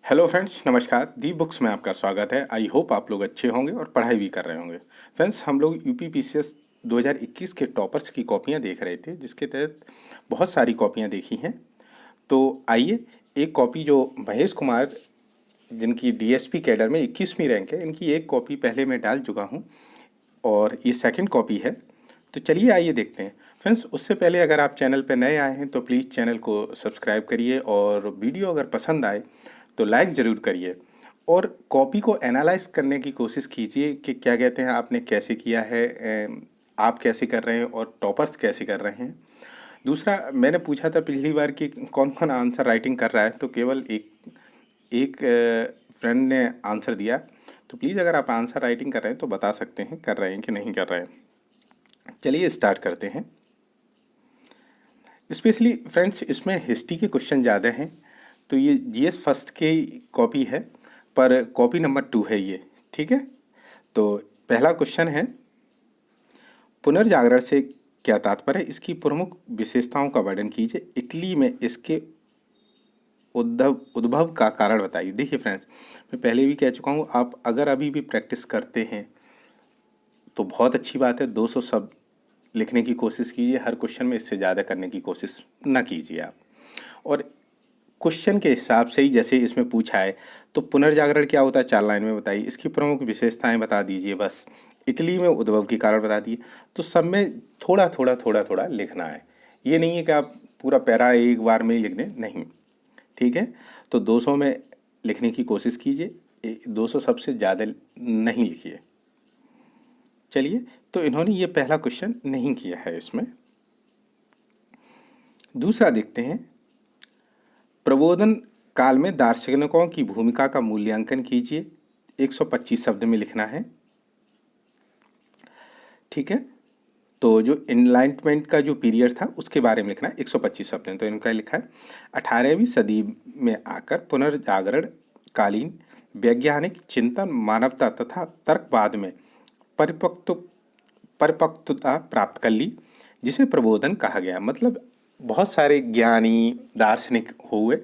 Hello friends, नमस्कार। दी books में आपका स्वागत है। आई होप आप लोग अच्छे होंगे और पढ़ाई भी कर रहे होंगे। फ्रेंड्स, हम लोग यूपीपीसीएस 2021 के टॉपर्स की कॉपियां देख रहे थे, जिसके तहत बहुत सारी कॉपियां देखी हैं। तो आइए, एक कॉपी जो महेश कुमार, जिनकी डीएसपी कैडर में 21वीं रैंक है, इनकी एक कॉपी पहले मैं डाल चुका हूँ और ये सेकंड कॉपी है। तो चलिए आइए देखते हैं। फ्रेंड्स, उससे पहले अगर आप चैनल पर नए आए हैं तो प्लीज़ चैनल को सब्सक्राइब करिए और वीडियो अगर पसंद आए तो लाइक ज़रूर करिए और कॉपी को एनालाइज करने की कोशिश कीजिए कि क्या कहते हैं, आपने कैसे किया है, आप कैसे कर रहे हैं और टॉपर्स कैसे कर रहे हैं। दूसरा, मैंने पूछा था पिछली बार कि कौन कौन आंसर राइटिंग कर रहा है, तो केवल एक एक फ्रेंड ने आंसर दिया। तो प्लीज़ अगर आप आंसर राइटिंग कर रहे हैं तो बता सकते हैं कर रहे हैं कि नहीं कर रहे हैं। चलिए स्टार्ट करते हैं। स्पेशली फ्रेंड्स, इसमें हिस्ट्री के क्वेश्चन ज़्यादा हैं, तो ये जीएस फर्स्ट की कॉपी है, पर कॉपी नंबर 2 है ये। ठीक है, तो पहला क्वेश्चन है, पुनर्जागरण से क्या तात्पर्य है, इसकी प्रमुख विशेषताओं का वर्णन कीजिए, इटली में इसके उद्भव का कारण बताइए। देखिए फ्रेंड्स, मैं पहले भी कह चुका हूँ, आप अगर अभी भी प्रैक्टिस करते हैं तो बहुत अच्छी बात है। 200 शब्द लिखने की कोशिश कीजिए हर क्वेश्चन में, इससे ज़्यादा करने की कोशिश ना कीजिए आप। और क्वेश्चन के हिसाब से ही, जैसे इसमें पूछा है तो पुनर्जागरण क्या होता है 4 लाइन में बताइए, इसकी प्रमुख विशेषताएं बता दीजिए, बस इटली में उद्भव के कारण बता दिए। तो सब में थोड़ा थोड़ा थोड़ा थोड़ा लिखना है, ये नहीं है कि आप पूरा पैरा एक बार में ही लिख दें, नहीं। ठीक है, तो 200 में लिखने की कोशिश कीजिए, 200 शब्द से ज़्यादा नहीं लिखिए। चलिए, तो इन्होंने ये पहला क्वेश्चन नहीं किया है इसमें। दूसरा देखते हैं, प्रबोधन काल में दार्शनिकों की भूमिका का मूल्यांकन कीजिए, 125 शब्द में लिखना है। ठीक है, तो जो इनलाइटमेंट का जो पीरियड था उसके बारे में लिखना है, 125 शब्द में। तो इनका लिखा है, 18वीं सदी में आकर पुनर्जागरण कालीन वैज्ञानिक चिंतन मानवता तथा तर्कवाद में परिपक्वता प्राप्त कर ली, जिसे प्रबोधन कहा गया। मतलब बहुत सारे ज्ञानी दार्शनिक हुए,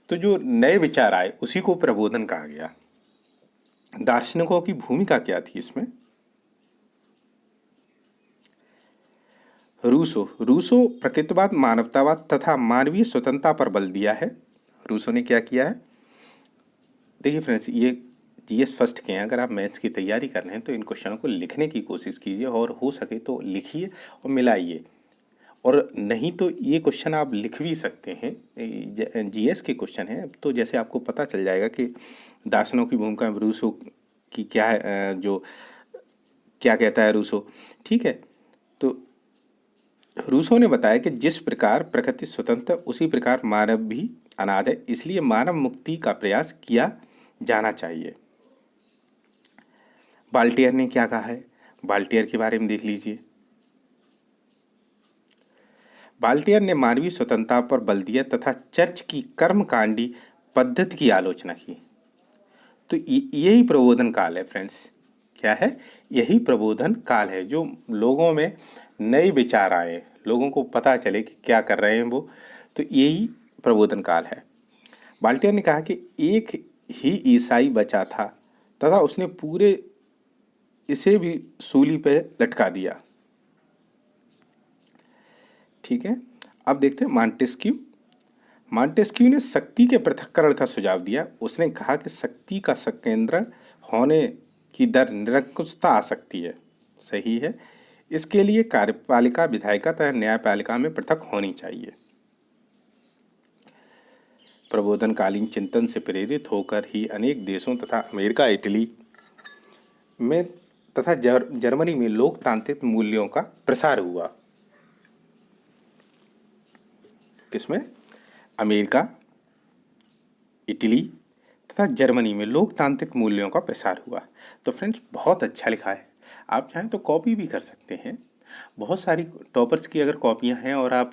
तो जो नए विचार आए उसी को प्रबोधन कहा गया। दार्शनिकों की भूमिका क्या थी इसमें? रूसो प्रकृतिवाद, मानवतावाद तथा मानवीय स्वतंत्रता पर बल दिया है। रूसो ने क्या किया है? देखिए फ्रेंड्स, ये जीएस फर्स्ट के हैं। अगर आप मैथ्स की तैयारी कर रहे हैं तो इन क्वेश्चनों को लिखने की कोशिश कीजिए और हो सके तो लिखिए और मिलाइए। और नहीं तो ये क्वेश्चन आप लिख भी सकते हैं, जीएस के क्वेश्चन हैं, तो जैसे आपको पता चल जाएगा कि दार्शनिकों की भूमिका में रूसो की क्या है, जो क्या कहता है रूसो। ठीक है, तो रूसो ने बताया कि जिस प्रकार प्रकृति स्वतंत्र उसी प्रकार मानव भी अनाथ है, इसलिए मानव मुक्ति का प्रयास किया जाना चाहिए। बाल्टियर ने क्या कहा है? बाल्टियर के बारे में देख लीजिए। बाल्टियर ने मानवीय स्वतंत्रता पर बल दिया तथा चर्च की कर्मकांडी पद्धति की आलोचना की। तो यही प्रबोधन काल है फ्रेंड्स। क्या है? यही प्रबोधन काल है, जो लोगों में नए विचार आए, लोगों को पता चले कि क्या कर रहे हैं वो, तो यही प्रबोधन काल है। बाल्टियर ने कहा कि एक ही ईसाई बचा था तथा उसने पूरे इसे भी सूली पे लटका दिया। ठीक है, अब देखते हैं मांटेस्क्यू। मांटेस्क्यू ने शक्ति के पृथक्करण का सुझाव दिया। उसने कहा कि शक्ति का संकेंद्रण होने की दर निरंकुशता आ सकती है। सही है, इसके लिए कार्यपालिका विधायिका तथा न्यायपालिका में पृथक होनी चाहिए। प्रबोधनकालीन चिंतन से प्रेरित होकर ही अनेक देशों तथा अमेरिका, इटली में तथा जर्मनी में लोकतांत्रिक मूल्यों का प्रसार हुआ। किसमें? अमेरिका, इटली तथा जर्मनी में लोकतांत्रिक मूल्यों का प्रसार हुआ। तो फ्रेंड्स, बहुत अच्छा लिखा है। आप चाहें तो कॉपी भी कर सकते हैं। बहुत सारी टॉपर्स की अगर कॉपियां हैं और आप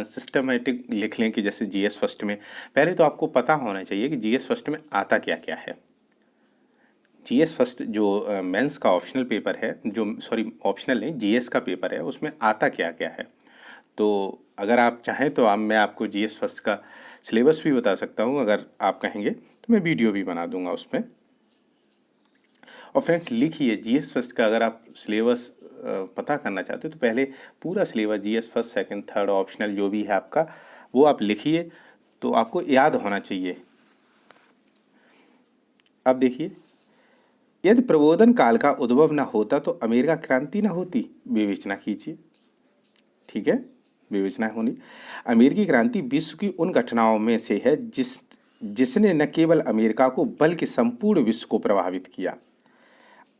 सिस्टमेटिक लिख लें कि जैसे जीएस फर्स्ट में, पहले तो आपको पता होना चाहिए कि जीएस फर्स्ट में आता क्या क्या है। जीएस फर्स्ट जो मेंस का ऑप्शनल पेपर है, जो सॉरी ऑप्शनल नहीं, जीएस का पेपर है, उसमें आता क्या क्या है। तो अगर आप चाहें तो मैं आपको जीएस फर्स्ट का सिलेबस भी बता सकता हूँ, अगर आप कहेंगे तो मैं वीडियो भी बना दूंगा उस पर। और फ्रेंड्स लिखिए जीएस फर्स्ट का, अगर आप सिलेबस पता करना चाहते हो तो पहले पूरा syllabus GS first second third optional जो भी है आपका वो आप लिखिए, तो आपको याद होना चाहिए। अब देखिए, यदि प्रबोधन काल का उद्भव न होता तो अमेरिका क्रांति न होती। विवेचना कीजिए, ठीक है, विवेचना होनी। अमेरिकी क्रांति विश्व की उन घटनाओं में से है जिसने न केवल अमेरिका को बल्कि संपूर्ण विश्व को प्रभावित किया।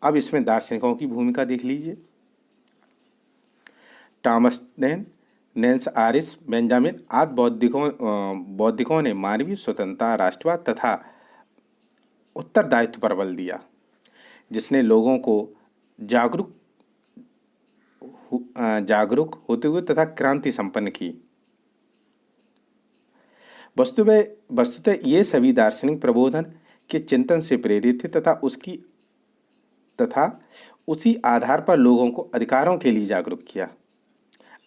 अब इसमें दार्शनिकों की भूमिका देख लीजिए। Thomas pen, nails Aaris, Benjamin आदि बौद्धिकों ने मानवीय स्वतंत्रता, राष्ट्रवाद तथा उत्तरदायित्व पर बल दिया, जिसने लोगों को जागरूक होते हुए तथा क्रांति संपन्न की। वस्तुतः ये सभी दार्शनिक प्रबोधन के चिंतन से प्रेरित थे तथा उसी आधार पर लोगों को अधिकारों के लिए जागरूक किया।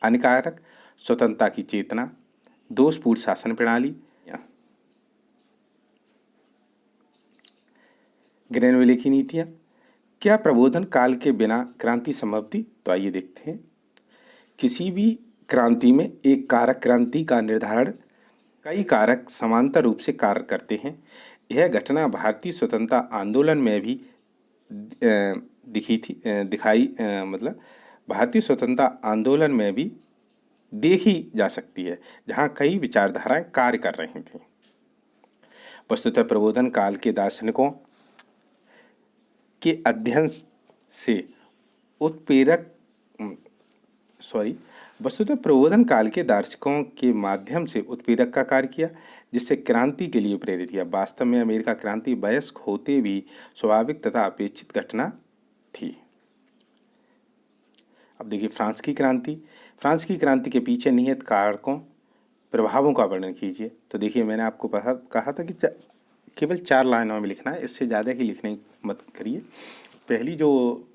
हानिकारक स्वतंत्रता की चेतना, दोषपूर्ण शासन प्रणाली, ग्रेनविले की नीतियां, क्या प्रबोधन काल के बिना क्रांति संभव थी? तो आइए देखते हैं। किसी भी क्रांति में एक कारक क्रांति का निर्धारण कई कारक समांतर रूप से कार्य करते हैं। यह घटना भारतीय स्वतंत्रता आंदोलन में भी भारतीय स्वतंत्रता आंदोलन में भी देखी जा सकती है, जहाँ कई विचारधाराएं कार्य कर रही थीं। वस्तुतः प्रबोधन काल के दार्शनिकों के अध्ययन से वस्तुतः प्रबोधन काल के दार्शनिकों के माध्यम से उत्प्रेरक का कार्य किया, जिससे क्रांति के लिए प्रेरित किया। वास्तव में अमेरिका क्रांति वयस्क होते भी स्वाभाविक तथा अपेक्षित घटना थी। अब देखिए फ्रांस की क्रांति के पीछे निहित कारकों, प्रभावों का वर्णन कीजिए। तो देखिए मैंने आपको कहा था कि केवल 4 लाइनों में लिखना है, इससे ज़्यादा की लिखने मत करिए। पहली जो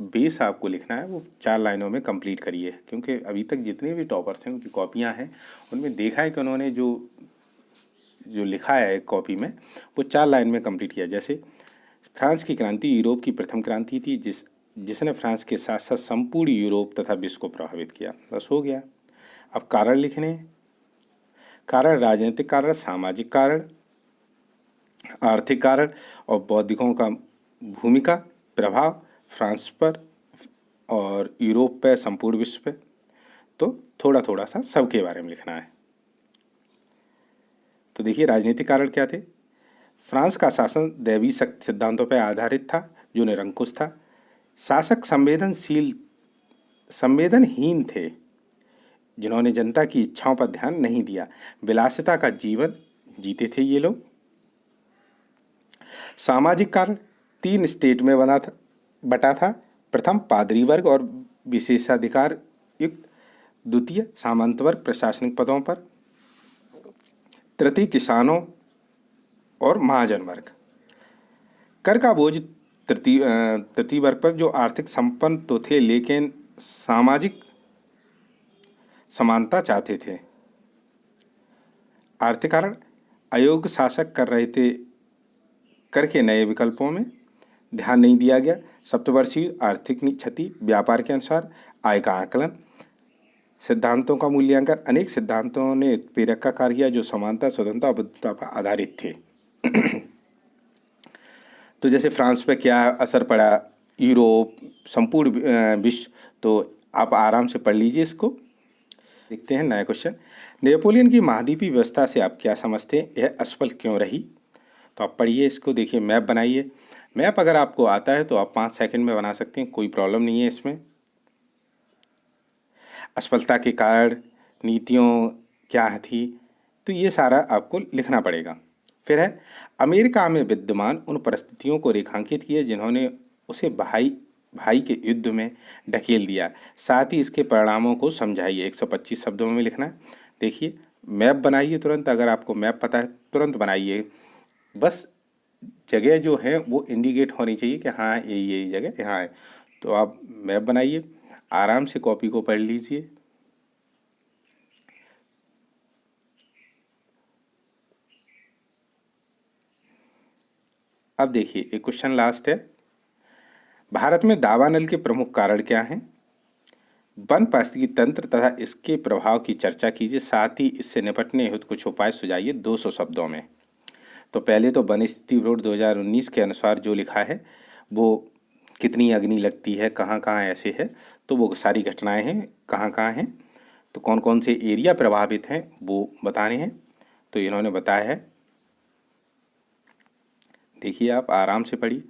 बेस आपको लिखना है वो 4 लाइनों में कंप्लीट करिए, क्योंकि अभी तक जितने भी टॉपर्स हैं उनकी कॉपियां हैं, उनमें देखा है कि उन्होंने जो लिखा है कॉपी में वो 4 लाइन में कंप्लीट किया। जैसे फ्रांस की क्रांति यूरोप की प्रथम क्रांति थी जिसने फ्रांस के साथ साथ संपूर्ण यूरोप तथा विश्व को प्रभावित किया। बस हो गया। अब कारण लिखने, कारण राजनीतिक कारण, सामाजिक कारण, आर्थिक कारण और बौद्धिकों का भूमिका प्रभाव फ्रांस पर और यूरोप पर, संपूर्ण विश्व पे। तो थोड़ा थोड़ा सा सबके बारे में लिखना है। तो देखिए राजनीतिक कारण क्या थे। फ्रांस का शासन दैवी सिद्धांतों पर आधारित था जो निरंकुश था। शासक संवेदनहीन थे जिन्होंने जनता की इच्छाओं पर ध्यान नहीं दिया। विलासिता का जीवन जीते थे ये लोग। सामाजिक कारण 3 स्टेट में बटा था। प्रथम पादरी वर्ग और विशेषाधिकार युक्त, द्वितीय सामंत वर्ग प्रशासनिक पदों पर, तृतीय किसानों और महाजन वर्ग। कर का बोझ तृतीय वर्ग पर, जो आर्थिक संपन्न तो थे लेकिन सामाजिक समानता चाहते थे। आर्थिक कारण, अयोग्य शासक कर रहे थे कर के नए विकल्पों में ध्यान नहीं दिया गया। सप्तवर्षीय आर्थिक क्षति, व्यापार के अनुसार आय का आकलन, सिद्धांतों का मूल्यांकन। अनेक सिद्धांतों ने उत्प्रेरक का कार्य किया जो समानता, स्वतंत्रता और बद्धता पर आधारित थे। तो जैसे फ्रांस पे क्या असर पड़ा, यूरोप, संपूर्ण विश्व, तो आप आराम से पढ़ लीजिए इसको। देखते हैं नया क्वेश्चन। नेपोलियन की महाद्वीपीय व्यवस्था से आप क्या समझते हैं, यह असफल क्यों रही? तो आप पढ़िए इसको। देखिए मैप बनाइए। मैप अगर आपको आता है तो आप 5 सेकंड में बना सकते हैं, कोई प्रॉब्लम नहीं है इसमें। असफलता के कारण, नीतियों क्या थी, तो ये सारा आपको लिखना पड़ेगा। फिर है अमेरिका में विद्यमान उन परिस्थितियों को रेखांकित किए जिन्होंने उसे भाई के युद्ध में ढकेल दिया, साथ ही इसके परिणामों को समझाइए। 125 शब्दों में लिखना है। देखिए मैप बनाइए तुरंत, अगर आपको मैप पता है तुरंत बनाइए। बस जगह जो है वो इंडिकेट होनी चाहिए कि हाँ यही जगह यहाँ है। तो आप मैप बनाइए, आराम से कॉपी को पढ़ लीजिए। अब देखिए एक क्वेश्चन लास्ट है, भारत में दावानल के प्रमुख कारण क्या हैं? वन पारिस्थितिकी तंत्र तथा इसके प्रभाव की चर्चा कीजिए, साथ ही इससे निपटने हेतु कुछ उपाय सुझाइए 200 शब्दों में। तो पहले तो वन स्थिति रिपोर्ट 2019 के अनुसार जो लिखा है वो कितनी अग्नि लगती है, कहाँ कहाँ ऐसे है, तो वो सारी घटनाएं हैं, कहाँ कहाँ हैं, तो कौन कौन से एरिया प्रभावित हैं वो बताने हैं। तो इन्होंने बताया है, देखिए आप आराम से पढ़िए।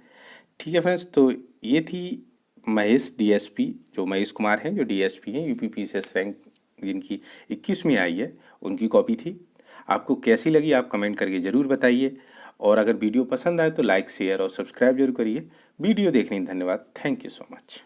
ठीक है फ्रेंड्स, तो ये थी महेश डीएसपी, जो महेश कुमार हैं जो डीएसपी हैं यूपीपीसीएस रैंक जिनकी 21वीं आई है, उनकी कॉपी थी। आपको कैसी लगी आप कमेंट करके ज़रूर बताइए, और अगर वीडियो पसंद आए तो लाइक शेयर और सब्सक्राइब जरूर करिए। वीडियो देखने धन्यवाद। Thank you so much.